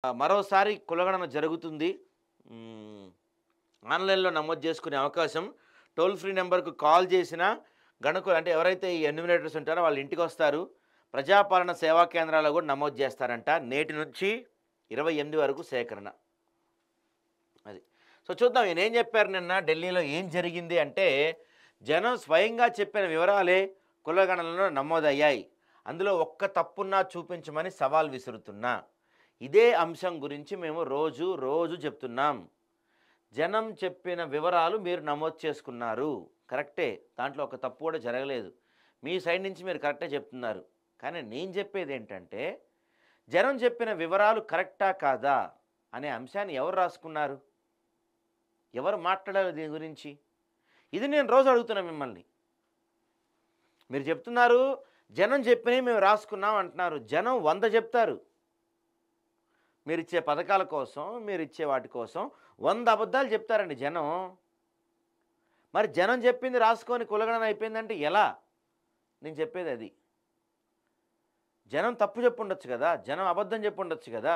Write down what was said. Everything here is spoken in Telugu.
మరోసారి కులగణన జరుగుతుంది. హ్మ్. ఆన్‌లైన్‌లో నమోదు చేసుకునే అవకాశం. టోల్ ఫ్రీ నంబర్‌కు కాల్ చేసినా గణకులు అంటే ఎవరైతే ఈ ఎన్యూమరేటర్స్ ఉంటారో వాళ్ళ ఇంటికొస్తారు. ప్రజాపాలన సేవా కేంద్రాల్లో కూడా నమోదు చేస్తారంట. నేటి నుంచి 28 వరకు సేకరణ. అది. సో, చూద్దాం ఈయనేం చెప్పారు నిన్న ఢిల్లీలో ఏం జరిగింది అంటే, జనం స్వయంగా చెప్పిన వివరాలే కులగణనలో నమోదయ్యాయి. అందులో ఒక్క తప్పున్నా చూపించమని సవాల్ విసురుతున్నా. ఇదే అంశం గురించి మేము రోజు చెప్తున్నాం. జనం చెప్పిన వివరాలు మీరు నమోదు చేసుకున్నారు. కరెక్టే. దాంట్లో ఒక తప్పు కూడా జరగలేదు. మీ సైడ్ నుంచి మీరు కరెక్టే చెప్తున్నారు. కానీ నేను చెప్పేదేంటంటే, జనం చెప్పిన వివరాలు కరెక్టా కాదా అనే అంశాన్ని ఎవరు రాసుకున్నారు? ఎవరు మాట్లాడారు దీని గురించి? ఇది నేను రోజు అడుగుతున్నా మిమ్మల్ని. మీరు చెప్తున్నారు, జనం చెప్పినవి మేము రాసుకున్నాం అంటున్నారు. జనం 100 చెప్తారు. మీరిచ్చే పథకాల కోసం, మీరిచ్చే వాటి కోసం 100 అబద్ధాలు చెప్తారండి జనం. మరి జనం చెప్పింది రాసుకొని కులగణన అయిపోయిందంటే ఎలా? నేను చెప్పేదది. జనం తప్పు చెప్పుండొచ్చు కదా! జనం అబద్ధం చెప్పుండొచ్చు కదా!